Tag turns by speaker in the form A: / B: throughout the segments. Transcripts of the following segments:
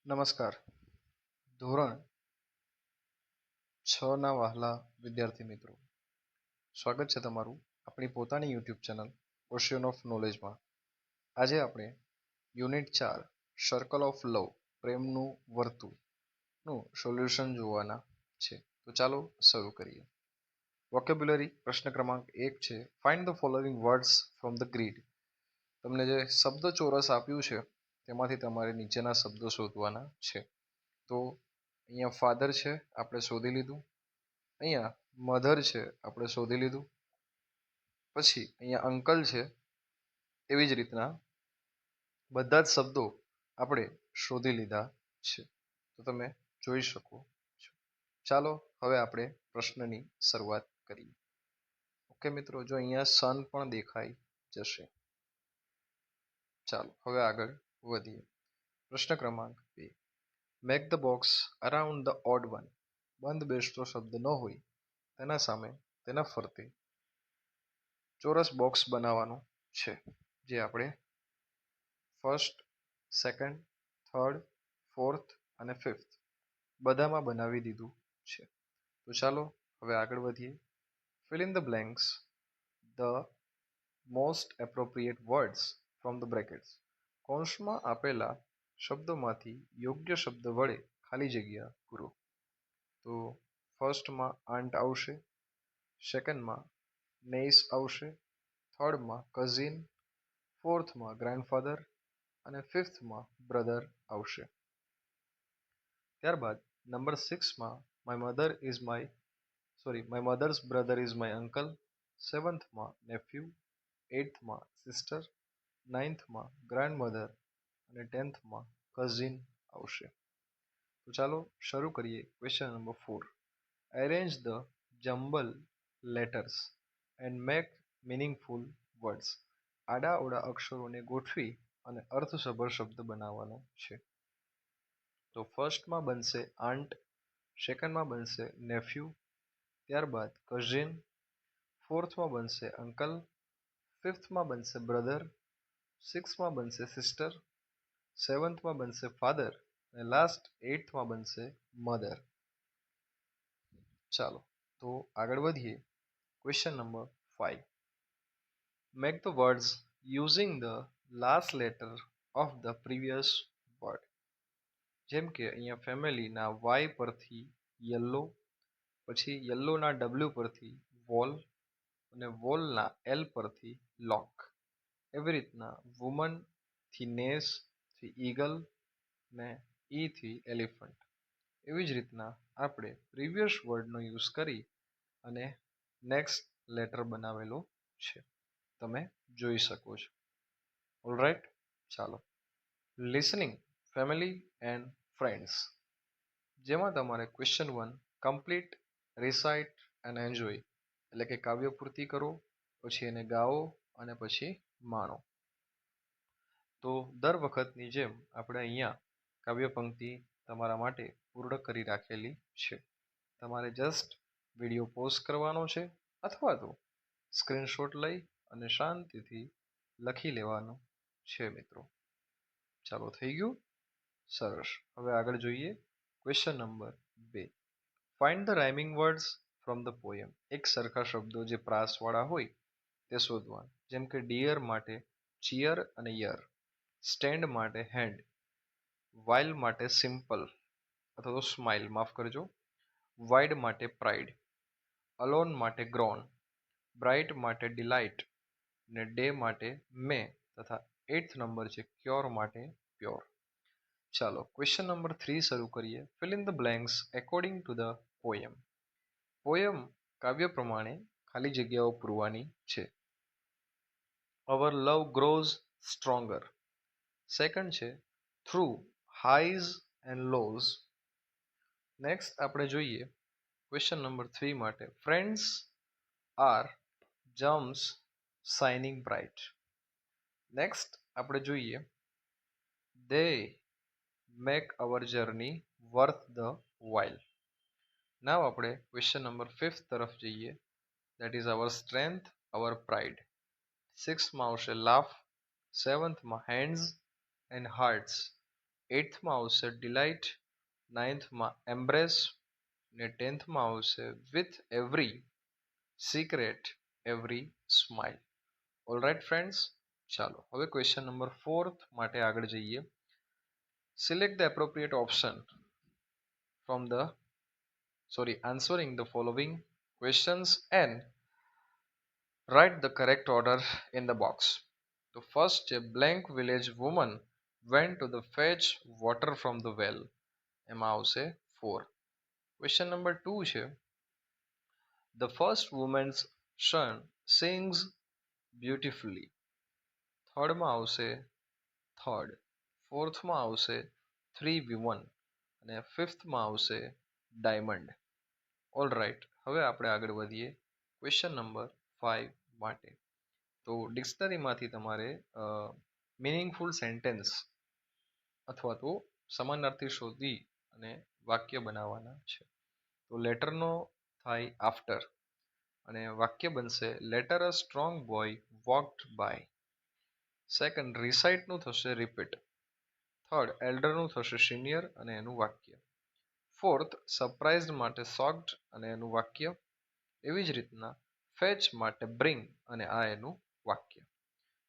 A: નમસ્કાર. ધોરણ 6 ના વહાલા વિદ્યાર્થી મિત્રો, સ્વાગત છે તમારું આપણી પોતાની યુટ્યુબ ચેનલ ઓશિયન ઓફ નોલેજમાં. આજે આપણે યુનિટ 4 સર્કલ ઓફ લવ પ્રેમનું વર્તુળનું સોલ્યુશન જોવાના છે. તો ચાલો શરૂ કરીએ. વોકેબ્યુલરી પ્રશ્ન ક્રમાંક 1 છે, find the following words from the grid. તમને જે શબ્દ ચોરસ આપ્યું છે તેમાંથી તમારે નીચેના શબ્દો શોધવાના છે. તો અહીંયા ફાધર છે, આપણે શોધી લીધું. અહીંયા મધર છે, આપણે શોધી લીધું. પછી અહીંયા અંકલ છે. એવી જ રીતના બધા જ શબ્દો આપણે શોધી લીધા છે. તો તમે જોઈ શકો છો. ચાલો હવે આપણે પ્રશ્નની શરૂઆત કરીએ. ઓકે મિત્રો, જો અહીંયા સન પણ દેખાઈ જશે. ચાલો હવે આગળ વધીએ. પ્રશ્ન ક્રમાંક 2, make the box around the odd one. બંધ બેસતો શબ્દ ન હોય તેના સામે તેના ફરતે ચોરસ બોક્સ બનાવવાનો છે, જે આપણે ફર્સ્ટ, સેકન્ડ, થર્ડ, ફોર્થ અને ફિફ્થ બધામાં બનાવી દીધું છે. તો ચાલો હવે આગળ વધીએ. Fill in the blanks the most appropriate words from the brackets. કૌંસમાં આપેલા શબ્દોમાંથી યોગ્ય શબ્દ વડે ખાલી જગ્યા પૂરો. તો ફર્સ્ટમાં આંટ આવશે, સેકન્ડમાં નેઈસ આવશે, થર્ડમાં કઝિન, ફોર્થમાં ગ્રાન્ડફાધર અને ફિફ્થમાં બ્રધર આવશે. ત્યારબાદ નંબર 6માં my mother's brother is my uncle, સેવન્થમાં નેફ્યુ, એઇથમાં સિસ્ટર, નાઇન્થમાં ગ્રાન્ડમધર અને 10થમાં કઝિન આવશે. તો ચાલો શરૂ કરીએ. Question number 4, arrange the jumble letters and make meaningful words. આડા-અવળા અક્ષરોને ગોઠવી અને અર્થસભર શબ્દ બનાવવાનો છે. તો ફર્સ્ટમાં બનશે આંટ, સેકન્ડમાં બનશે નેફ્યુ, ત્યારબાદ કઝિન, ફોર્થમાં બનશે અંકલ, ફિફ્થમાં બનશે બ્રધર, સિક્સમાં બનશે સિસ્ટર, સેવન્થમાં બનશે ફાધર અને લાસ્ટ એઇથમાં બનશે મધર. ચાલો તો આગળ વધીએ. Question number 5, make the words using the last letter of the previous word. જેમ કે અહીંયા ફેમિલીના વાય પરથી યલો, પછી યલ્લોના ડબલ્યુ પરથી વોલ અને વોલના એલ પરથી લોક. એવી રીતના વુમનથી નેસથી ઈગલ ને ઈથી એલિફન્ટ. એવી જ રીતના આપણે પ્રીવિયસ વર્ડનો યુઝ કરી અને નેક્સ્ટ લેટર બનાવેલો છે, તમે જોઈ શકો છો. ઓલરાઈટ, ચાલો. લિસનિંગ ફેમિલી એન્ડ ફ્રેન્ડ્સ, જેમાં તમારે question 1, complete, recite and enjoy, એટલે કે કાવ્ય પૂર્તિ કરો, પછી એને ગાઓ અને પછી માણો. તો દર વખતની જેમ આપણે અહીંયા કાવ્ય પંક્તિ તમારા માટે પૂર્ણ કરી રાખેલી છે. તમારે જસ્ટ વિડીયો પોઝ કરવાનો છે અથવા તો સ્ક્રીનશોટ લઈ અને શાંતિથી લખી લેવાનું છે મિત્રો. ચાલો, થઈ ગયું? સરસ. હવે આગળ જોઈએ. Question number 2, find the rhyming words from the poem. એક સરખા શબ્દો જે પ્રાસવાળા હોય તે શોધવાના. જેમ કે ડિયર માટે ચિયર અને યર, સ્ટેન્ડ માટે હેન્ડ, વાઇલ માટે સિમ્પલ અથવા તો સ્માઇલ, માફ કરજો, વાઇડ માટે પ્રાઇડ, અલોન માટે ગ્રોન, બ્રાઇટ માટે ડિલાઇટ ને ડે માટે મે તથા 8th નંબર છે ક્યોર માટે પ્યોર. ચાલો ક્વેશ્ચન નંબર 3 શરૂ કરીએ. Fill in the blanks according to the poem. Poem કાવ્ય પ્રમાણે ખાલી જગ્યાઓ પૂરવાની છે. Our love grows stronger. Second છે through highs and lows. Next આપણે જોઈએ ક્વેશ્ચન નંબર 3 માટે, friends are gems shining bright. Next આપણે જોઈએ they make our journey worth the while. Now આપણે ક્વેશ્ચન નંબર 5 તરફ જઈએ, that is our strength our pride. સિક્સમાં આવશે લાફ, સેવન્થમાં હેન્ડ્સ એન્ડ હાર્ટ્સ, એઇથમાં આવશે ડિલાઇટ, નાઇન્થમાં એમ્બ્રેસ ને 10થમાં આવશે with every secret every smile. All right friends, ચાલો હવે ક્વેશ્ચન નંબર 4 માટે આગળ જઈએ. Select the appropriate option from the answering the following questions and write the correct order in the box. તો first છે blank village woman went to the fetch water from the well. એમાં આવશે 4. Question number 2 છે the first woman's son sings beautifully. થર્ડમાં આવશે third, ફોર્થમાં આવશે 3v1 અને ફિફ્થમાં આવશે ડાયમંડ. ઓલ રાઈટ, હવે આપણે આગળ વધીએ ક્વેશ્ચન નંબર 5 માટે. તો ડિક્શનરીમાંથી તમારે મિનિંગફુલ સેન્ટેન્સ અથવા તો સમાનાર્થી શોધી અને વાક્ય બનાવવાના છે. તો લેટરનો થાય આફ્ટર અને વાક્ય બનશે later a strong boy walked by. Second રિસાઇટનું થશે રિપીટ. થર્ડ એલ્ડરનું થશે સિનિયર અને એનું વાક્ય. ફોર્થ સરપ્રાઇઝડ માટે સોક્ડ અને એનું વાક્ય. એવી જ રીતના ફેચ માટે બ્રિંગ અને આ એનું વાક્ય.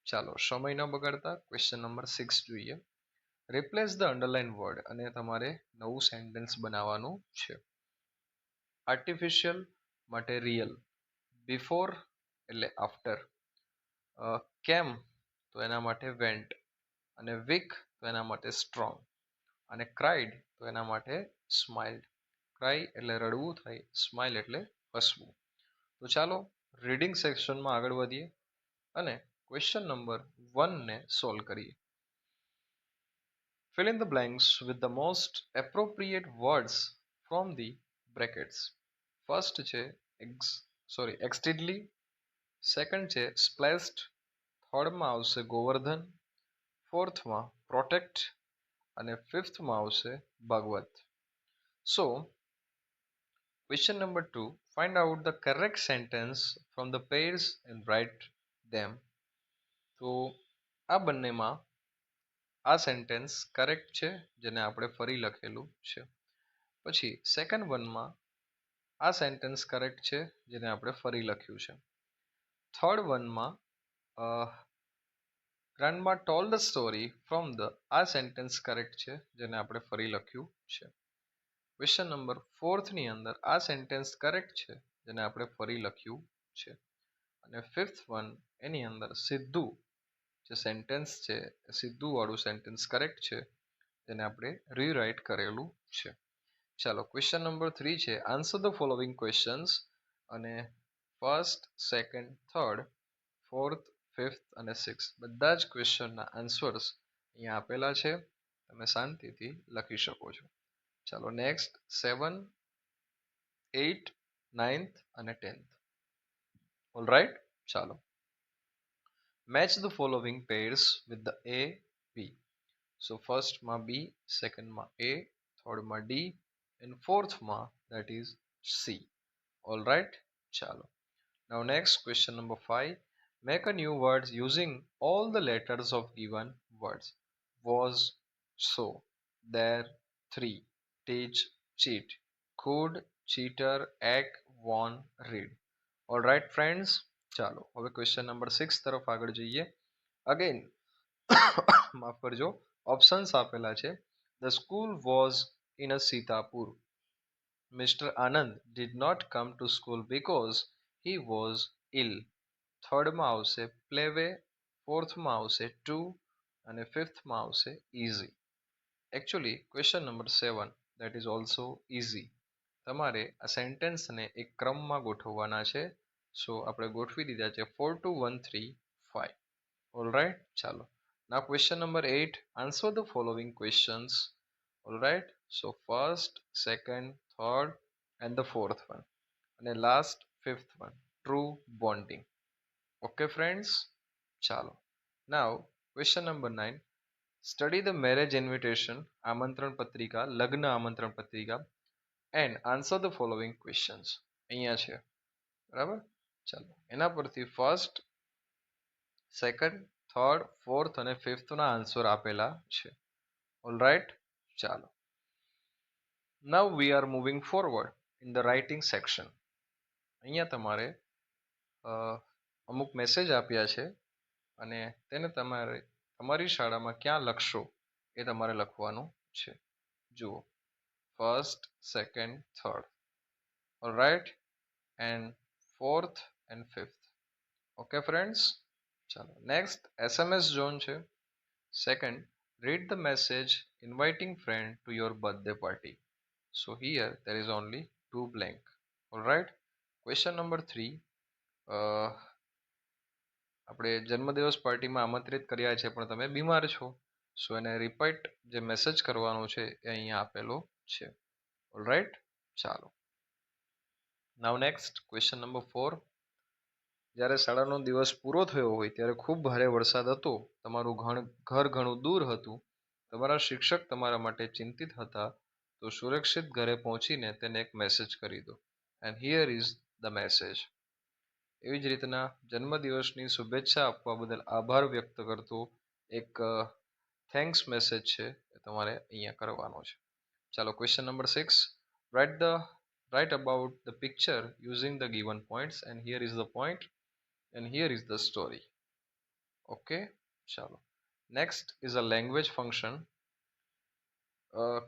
A: ચાલો સમય ન બગાડતા ક્વેશ્ચન નંબર 6 જોઈએ. રિપ્લેસ ધ અંડરલાઇન વર્ડ અને તમારે નવું સેન્ટેન્સ બનાવવાનું છે. આર્ટિફિશિયલ માટે રિયલ, બિફોર એટલે આફ્ટર, કેમ તો એના માટે વેન્ટ અને વીક તો એના માટે સ્ટ્રોંગ અને ક્રાઇડ તો એના માટે સ્માઇલ્ડ. ક્રાય એટલે રડવું થાય, સ્માઇલ એટલે હસવું. તો ચાલો રીડિંગ સેક્શનમાં આગળ વધીએ અને ક્વેશ્ચન નંબર 1 ને સોલ્વ કરીએ. Fill in the blanks with the most appropriate words from the brackets. First છે exceedingly, સેકન્ડ છે splashed, થર્ડમાં આવશે ગોવર્ધન, ફોર્થમાં પ્રોટેક્ટ અને ફિફ્થમાં આવશે ભગવત. સો question number 2, find out the correct sentence from the pairs and write them. તો આ બંનેમાં આ સેન્ટેન્સ કરેક્ટ છે જેને આપણે ફરી લખેલું છે. પછી સેકન્ડ વનમાં આ સેન્ટેન્સ કરેક્ટ છે જેને આપણે ફરી લખ્યું છે. થર્ડ વનમાં grandma told the story from the આ સેન્ટેન્સ કરેક્ટ છે જેને આપણે ફરી લખ્યું છે. ક્વેશ્ચન નંબર 4 ની અંદર આ સેન્ટેન્સ કરેક્ટ છે જેને આપણે ફરી લખ્યું છે. અને ફિફ્થ વન એની અંદર સીધું જે સેન્ટેન્સ છે એ સીધું સેન્ટેન્સ કરેક્ટ છે જેને આપણે રીરાઇટ કરેલું છે. ચાલો ક્વેશ્ચન નંબર 3 છે આન્સર ધ ફોલોવિંગ ક્વેશ્ચન્સ અને first, second, third, fourth, fifth અને સિક્સ બધા જ ક્વેશ્ચનના આન્સર્સ અહીંયા આપેલા છે, તમે શાંતિથી લખી શકો છો. ચાલો નેક્સ્ટ 7, 8, 9th અને 10th. ઓલ રાઈટ, ચાલો match the following pairs with the A, B. So ફર્સ્ટમાં B, સેકન્ડમાં A, થર્ડમાં D and ફોર્થમાં that is C. All right, ચાલો. Now next question number 5. Make a new words using all the letters of given words. Was, so, there, 3, teach, cheat, could, cheater, act, won, read. All right friends, ચાલો હવે question number 6 તરફ આગળ જઈએ. Again માફ કરજો, options આપેલા છે. The school was in a Sitapur. Mister Anand did not come to school because he was ill. થર્ડમાં આવશે પ્લેવે, ફોર્થમાં આવશે ટુ અને ફિફ્થમાં આવશે easy. Actually question number 7 that is also easy. તમારે આ સેન્ટેન્સને એક ક્રમમાં ગોઠવવાના છે. સો આપણે ગોઠવી દીધા છે 4, 2, 1, 3, 5. ઓલ રાઈટ, ચાલો. Now question number 8, answer the following questions. All right, so first, second, third and the fourth one and the last fifth one, true bonding. Okay friends, chalo. Now question number 9, study the marriage invitation આમંત્રણ પત્રિકા, લગ્ન આમંત્રણ પત્રિકા and answer the following questions. અહીંયા છે બરાબર. ચાલો એના પરથી ફર્સ્ટ, સેકન્ડ, થર્ડ, ફોર્થ અને ફિફ્થના આન્સર આપેલા છે. ઓલ રાઈટ, ચાલો, now we are moving forward in the writing section. અહીંયા તમારે અમુક મેસેજ આપ્યા છે અને તેને તમારે તમારી શાળામાં ક્યાં લખશો એ તમારે લખવાનું છે. જુઓ, first, second, third, all right, and fourth and fifth. Okay friends, ચાલો નેક્સ્ટ SMS ઝોન છે. Second, read the message inviting friend to your birthday party. So here there is only two blank. All right. Question number 3. આપણે જન્મદિવસ પાર્ટીમાં આમંત્રિત કર્યા છે પણ તમે બીમાર છો, સો એને રિપીટ જે મેસેજ કરવાનો છે એ અહીંયા આપેલો છે. ઓલ રાઈટ, ચાલો. Now next question number 4. જ્યારે શાળાનો દિવસ પૂરો થયો હોય ત્યારે ખૂબ ભારે વરસાદ હતો, તમારું ઘર ઘણું દૂર હતું, તમારા શિક્ષક તમારા માટે ચિંતિત હતા, તો સુરક્ષિત ઘરે પહોંચીને તેને એક મેસેજ કરી દો. And here is the message. એવી જ રીતના જન્મદિવસની શુભેચ્છા આપવા બદલ આભાર વ્યક્ત કરતો એક થેન્ક્સ મેસેજ છે એ તમારે અહીંયા કરવાનો છે. ચાલો, question number 6. Write about the picture using the given points and here is the point and here is the story. Okay, ચાલો. Next is a language function.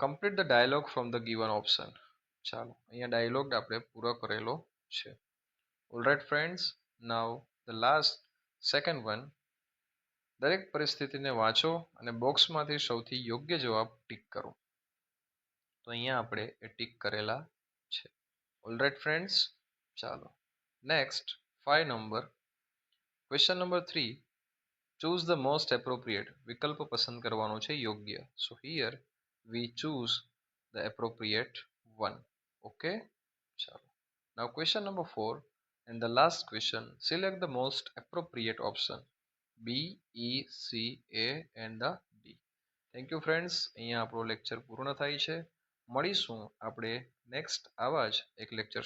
A: Complete the dialogue from the given option. ચાલો, અહીંયા dialogue આપણે પૂરો કરેલો છે. Alright friends, now the last second one. દરેક પરિસ્થિતિને વાંચો અને બોક્સમાંથી સૌથી યોગ્ય જવાબ ટીક કરો. તો અહીંયા આપણે એ ટીક કરેલા છે. ઓલરાઇટ ફ્રેન્ડ્સ, ચાલો next 5 number. Question number 3. Choose the most appropriate. વિકલ્પ પસંદ કરવાનો છે યોગ્ય. સો here we choose the appropriate one. Okay, ચાલો. નાવ question number 4. And the last question, select the most appropriate option B, E, C, A and the D. Thank you friends, અહીંયા આપણો lecture પૂર્ણ થાય છે. મળીશું આપણે નેક્સ્ટ આવા જ એક લેક્ચર